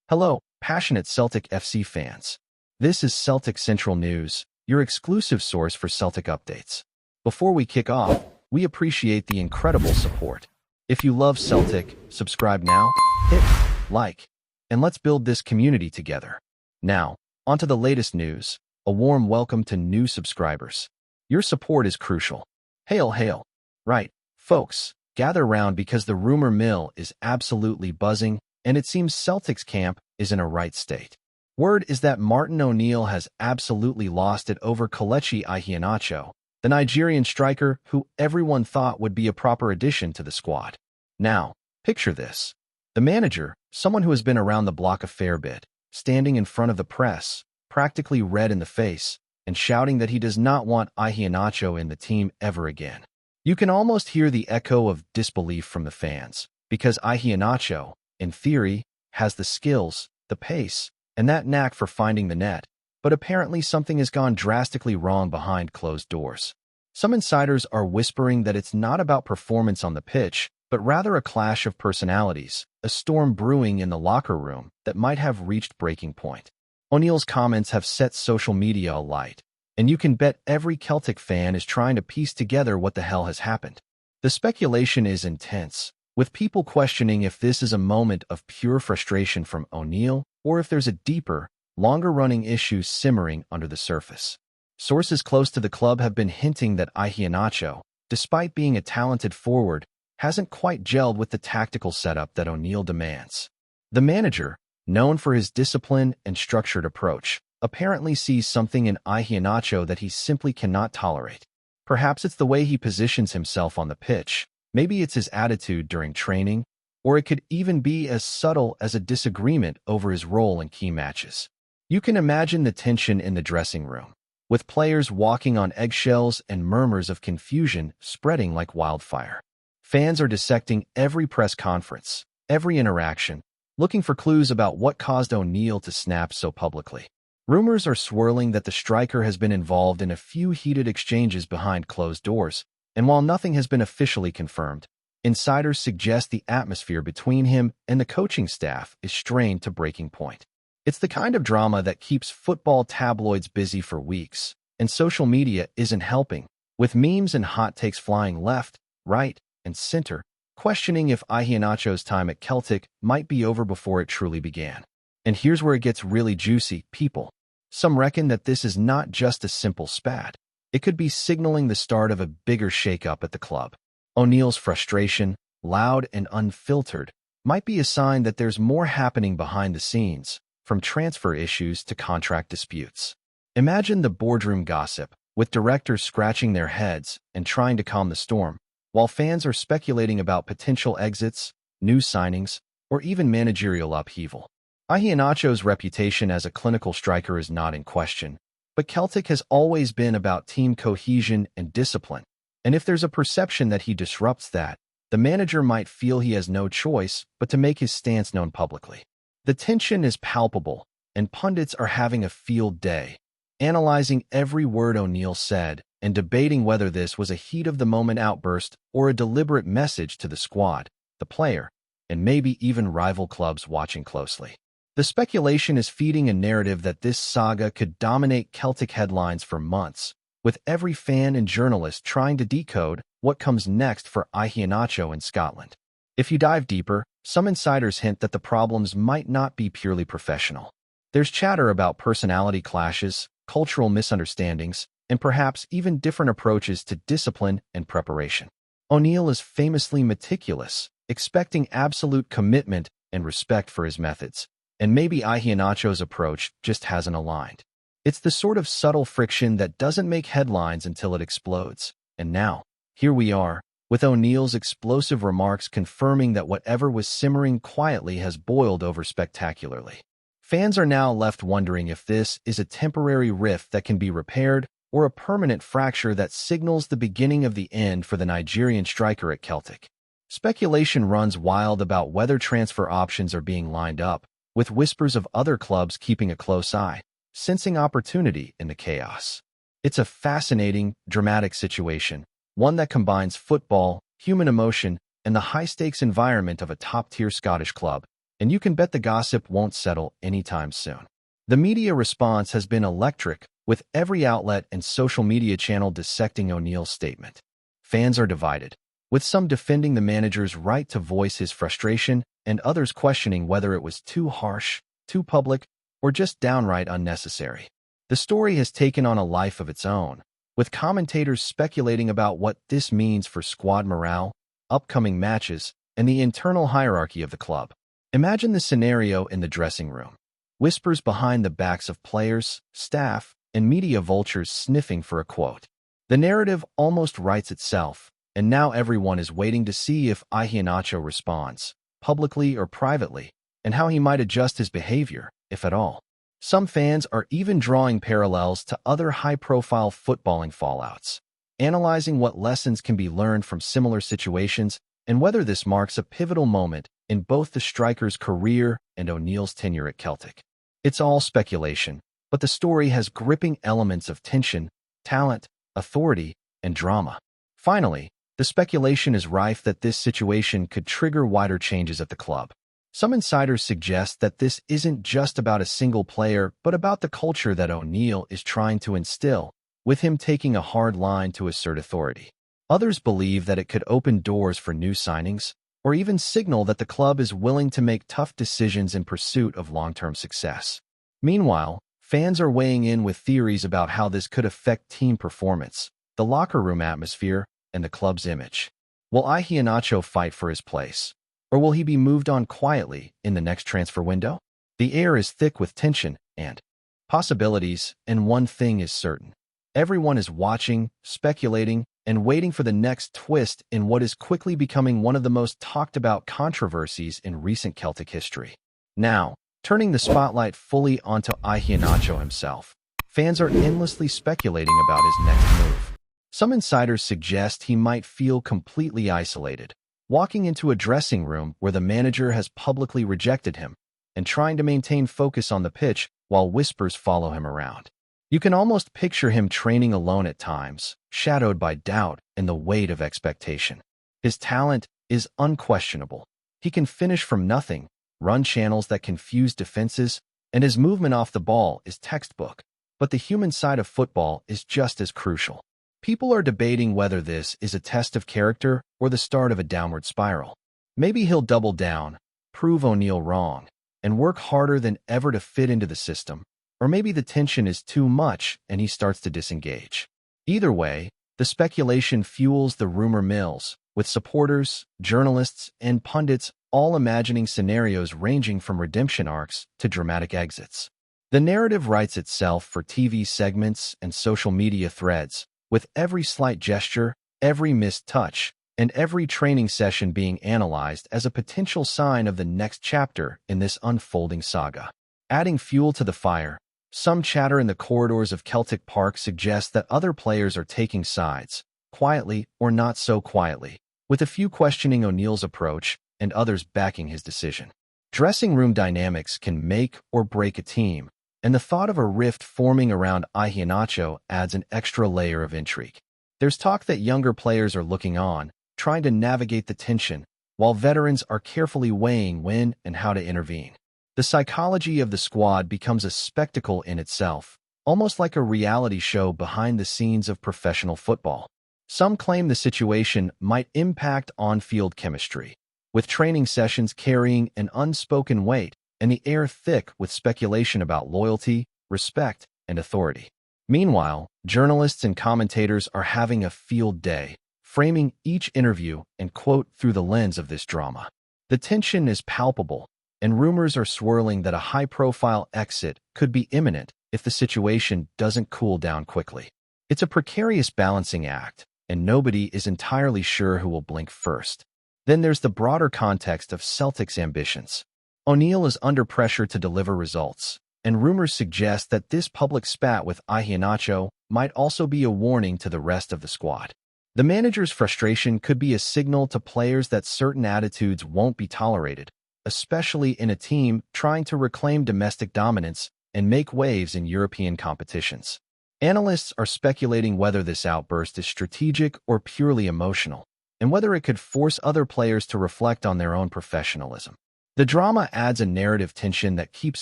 Hello, passionate Celtic FC fans. This is Celtic Central News, your exclusive source for Celtic updates. Before we kick off, we appreciate the incredible support. If you love Celtic, subscribe now, hit like, and let's build this community together. Now, onto the latest news. A warm welcome to new subscribers. Your support is crucial. Hail, hail. Right, folks, gather round because the rumor mill is absolutely buzzing, and it seems Celtic's camp is in a right state. Word is that Martin O'Neill has absolutely lost it over Kelechi Iheanacho, the Nigerian striker who everyone thought would be a proper addition to the squad. Now, picture this. The manager, someone who has been around the block a fair bit, standing in front of the press, practically red in the face, and shouting that he does not want Iheanacho in the team ever again. You can almost hear the echo of disbelief from the fans, because Iheanacho, in theory, has the skills, the pace, and that knack for finding the net, but apparently something has gone drastically wrong behind closed doors. Some insiders are whispering that it's not about performance on the pitch, but rather a clash of personalities, a storm brewing in the locker room that might have reached breaking point. O'Neill's comments have set social media alight, and you can bet every Celtic fan is trying to piece together what the hell has happened. The speculation is intense, with people questioning if this is a moment of pure frustration from O'Neill or if there's a deeper, longer-running issue simmering under the surface. Sources close to the club have been hinting that Iheanacho, despite being a talented forward, hasn't quite gelled with the tactical setup that O'Neill demands. The manager, known for his discipline and structured approach, apparently sees something in Iheanacho that he simply cannot tolerate. Perhaps it's the way he positions himself on the pitch. Maybe it's his attitude during training, or it could even be as subtle as a disagreement over his role in key matches. You can imagine the tension in the dressing room, with players walking on eggshells and murmurs of confusion spreading like wildfire. Fans are dissecting every press conference, every interaction, looking for clues about what caused O'Neill to snap so publicly. Rumors are swirling that the striker has been involved in a few heated exchanges behind closed doors, and while nothing has been officially confirmed, insiders suggest the atmosphere between him and the coaching staff is strained to breaking point. It's the kind of drama that keeps football tabloids busy for weeks, and social media isn't helping, with memes and hot takes flying left, right, and center, questioning if Iheanacho's time at Celtic might be over before it truly began. And here's where it gets really juicy, people. Some reckon that this is not just a simple spat. It could be signaling the start of a bigger shakeup at the club. O'Neill's frustration, loud and unfiltered, might be a sign that there's more happening behind the scenes, from transfer issues to contract disputes. Imagine the boardroom gossip, with directors scratching their heads and trying to calm the storm, while fans are speculating about potential exits, new signings, or even managerial upheaval. Iheanacho's reputation as a clinical striker is not in question, but Celtic has always been about team cohesion and discipline, and if there's a perception that he disrupts that, the manager might feel he has no choice but to make his stance known publicly. The tension is palpable, and pundits are having a field day, analyzing every word O'Neill said and debating whether this was a heat-of-the-moment outburst or a deliberate message to the squad, the player, and maybe even rival clubs watching closely. The speculation is feeding a narrative that this saga could dominate Celtic headlines for months, with every fan and journalist trying to decode what comes next for Iheanacho in Scotland. If you dive deeper, some insiders hint that the problems might not be purely professional. There's chatter about personality clashes, cultural misunderstandings, and perhaps even different approaches to discipline and preparation. O'Neill is famously meticulous, expecting absolute commitment and respect for his methods. And maybe Iheanacho's approach just hasn't aligned. It's the sort of subtle friction that doesn't make headlines until it explodes. And now, here we are, with O'Neill's explosive remarks confirming that whatever was simmering quietly has boiled over spectacularly. Fans are now left wondering if this is a temporary rift that can be repaired or a permanent fracture that signals the beginning of the end for the Nigerian striker at Celtic. Speculation runs wild about whether transfer options are being lined up, with whispers of other clubs keeping a close eye, sensing opportunity in the chaos. It's a fascinating, dramatic situation, one that combines football, human emotion, and the high-stakes environment of a top-tier Scottish club, and you can bet the gossip won't settle anytime soon. The media response has been electric, with every outlet and social media channel dissecting O'Neill's statement. Fans are divided, with some defending the manager's right to voice his frustration and others questioning whether it was too harsh, too public, or just downright unnecessary. The story has taken on a life of its own, with commentators speculating about what this means for squad morale, upcoming matches, and the internal hierarchy of the club. Imagine the scenario in the dressing room. Whispers behind the backs of players, staff, and media vultures sniffing for a quote. The narrative almost writes itself, and now everyone is waiting to see if Iheanacho responds, publicly or privately, and how he might adjust his behavior, if at all. Some fans are even drawing parallels to other high-profile footballing fallouts, analyzing what lessons can be learned from similar situations and whether this marks a pivotal moment in both the striker's career and O'Neill's tenure at Celtic. It's all speculation, but the story has gripping elements of tension, talent, authority, and drama. Finally, the speculation is rife that this situation could trigger wider changes at the club. Some insiders suggest that this isn't just about a single player, but about the culture that O'Neill is trying to instill, with him taking a hard line to assert authority. Others believe that it could open doors for new signings, or even signal that the club is willing to make tough decisions in pursuit of long-term success. Meanwhile, fans are weighing in with theories about how this could affect team performance, the locker room atmosphere, and the club's image. Will Iheanacho fight for his place? Or will he be moved on quietly in the next transfer window? The air is thick with tension and possibilities, and one thing is certain. Everyone is watching, speculating, and waiting for the next twist in what is quickly becoming one of the most talked-about controversies in recent Celtic history. Now, turning the spotlight fully onto Iheanacho himself, fans are endlessly speculating about his next move. Some insiders suggest he might feel completely isolated, walking into a dressing room where the manager has publicly rejected him, and trying to maintain focus on the pitch while whispers follow him around. You can almost picture him training alone at times, shadowed by doubt and the weight of expectation. His talent is unquestionable. He can finish from nothing, run channels that confuse defenses, and his movement off the ball is textbook. But the human side of football is just as crucial. People are debating whether this is a test of character or the start of a downward spiral. Maybe he'll double down, prove O'Neill wrong, and work harder than ever to fit into the system. Or maybe the tension is too much and he starts to disengage. Either way, the speculation fuels the rumor mills, with supporters, journalists, and pundits all imagining scenarios ranging from redemption arcs to dramatic exits. The narrative writes itself for TV segments and social media threads, with every slight gesture, every missed touch, and every training session being analyzed as a potential sign of the next chapter in this unfolding saga. Adding fuel to the fire, some chatter in the corridors of Celtic Park suggests that other players are taking sides, quietly or not so quietly, with a few questioning O'Neill's approach and others backing his decision. Dressing room dynamics can make or break a team, and the thought of a rift forming around Iheanacho adds an extra layer of intrigue. There's talk that younger players are looking on, trying to navigate the tension, while veterans are carefully weighing when and how to intervene. The psychology of the squad becomes a spectacle in itself, almost like a reality show behind the scenes of professional football. Some claim the situation might impact on-field chemistry, with training sessions carrying an unspoken weight and the air thick with speculation about loyalty, respect, and authority. Meanwhile, journalists and commentators are having a field day, framing each interview and quote through the lens of this drama. The tension is palpable, and rumors are swirling that a high-profile exit could be imminent if the situation doesn't cool down quickly. It's a precarious balancing act, and nobody is entirely sure who will blink first. Then there's the broader context of Celtic's ambitions. O'Neill is under pressure to deliver results, and rumors suggest that this public spat with Iheanacho might also be a warning to the rest of the squad. The manager's frustration could be a signal to players that certain attitudes won't be tolerated, especially in a team trying to reclaim domestic dominance and make waves in European competitions. Analysts are speculating whether this outburst is strategic or purely emotional, and whether it could force other players to reflect on their own professionalism. The drama adds a narrative tension that keeps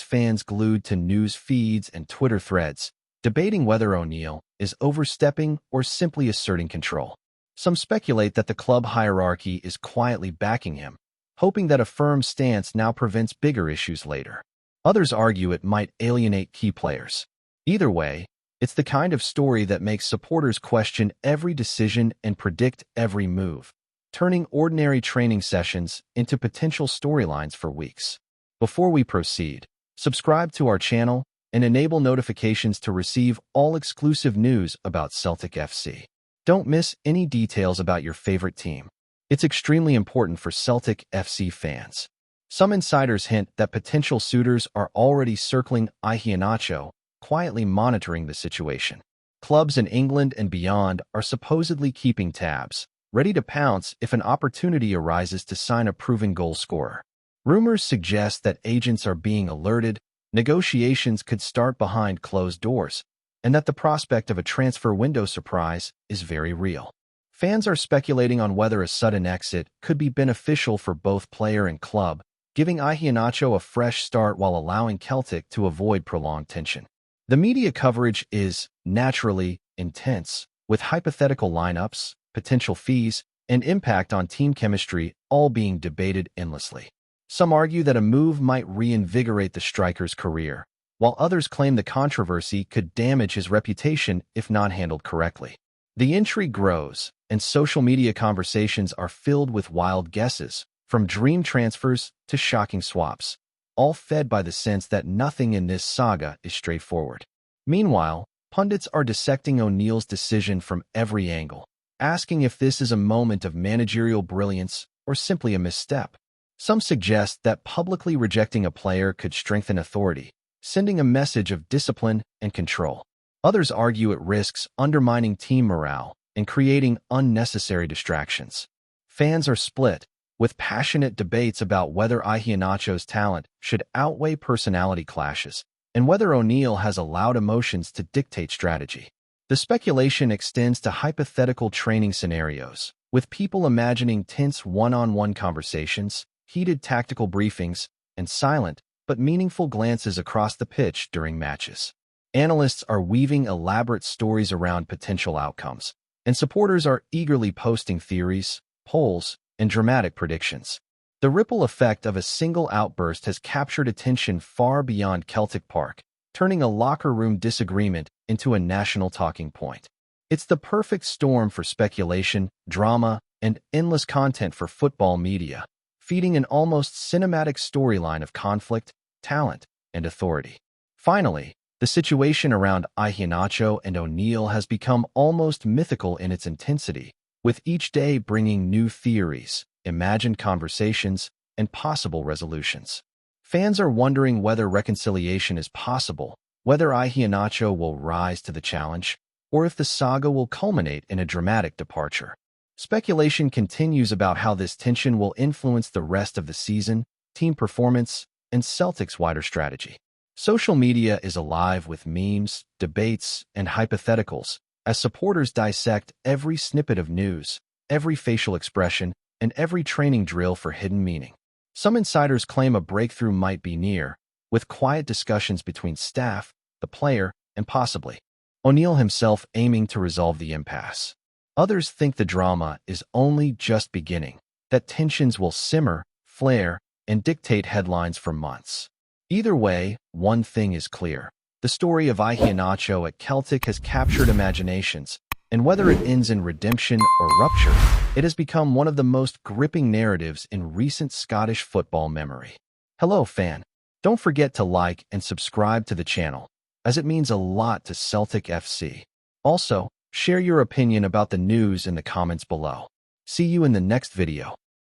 fans glued to news feeds and Twitter threads, debating whether ONeill is overstepping or simply asserting control. Some speculate that the club hierarchy is quietly backing him, hoping that a firm stance now prevents bigger issues later. Others argue it might alienate key players. Either way, it's the kind of story that makes supporters question every decision and predict every move, turning ordinary training sessions into potential storylines for weeks. Before we proceed, subscribe to our channel and enable notifications to receive all exclusive news about Celtic FC. Don't miss any details about your favorite team. It's extremely important for Celtic FC fans. Some insiders hint that potential suitors are already circling Iheanacho, quietly monitoring the situation. Clubs in England and beyond are supposedly keeping tabs, ready to pounce if an opportunity arises to sign a proven goal scorer. Rumors suggest that agents are being alerted, negotiations could start behind closed doors, and that the prospect of a transfer window surprise is very real. Fans are speculating on whether a sudden exit could be beneficial for both player and club, giving Iheanacho a fresh start while allowing Celtic to avoid prolonged tension. The media coverage is, naturally, intense, with hypothetical lineups, potential fees, and impact on team chemistry all being debated endlessly. Some argue that a move might reinvigorate the striker's career, while others claim the controversy could damage his reputation if not handled correctly. The intrigue grows, and social media conversations are filled with wild guesses, from dream transfers to shocking swaps, all fed by the sense that nothing in this saga is straightforward. Meanwhile, pundits are dissecting ONeill's decision from every angle, asking if this is a moment of managerial brilliance or simply a misstep. Some suggest that publicly rejecting a player could strengthen authority, sending a message of discipline and control. Others argue it risks undermining team morale and creating unnecessary distractions. Fans are split, with passionate debates about whether Iheanacho's talent should outweigh personality clashes and whether ONeill has allowed emotions to dictate strategy. The speculation extends to hypothetical training scenarios, with people imagining tense one-on-one conversations, heated tactical briefings, and silent but meaningful glances across the pitch during matches. Analysts are weaving elaborate stories around potential outcomes, and supporters are eagerly posting theories, polls, and dramatic predictions. The ripple effect of a single outburst has captured attention far beyond Celtic Park, turning a locker room disagreement into a national talking point. It's the perfect storm for speculation, drama, and endless content for football media, feeding an almost cinematic storyline of conflict, talent, and authority. Finally, the situation around Iheanacho and ONeill has become almost mythical in its intensity, with each day bringing new theories, imagined conversations, and possible resolutions. Fans are wondering whether reconciliation is possible, whether Iheanacho will rise to the challenge, or if the saga will culminate in a dramatic departure. Speculation continues about how this tension will influence the rest of the season, team performance, and Celtic's wider strategy. Social media is alive with memes, debates, and hypotheticals, as supporters dissect every snippet of news, every facial expression, and every training drill for hidden meaning. Some insiders claim a breakthrough might be near, with quiet discussions between staff, the player, and possibly ONeill himself aiming to resolve the impasse. Others think the drama is only just beginning, that tensions will simmer, flare, and dictate headlines for months. Either way, one thing is clear. The story of Iheanacho at Celtic has captured imaginations, and whether it ends in redemption or rupture, it has become one of the most gripping narratives in recent Scottish football memory. Hello, fan. Don't forget to like and subscribe to the channel, as it means a lot to Celtic FC. Also, share your opinion about the news in the comments below. See you in the next video.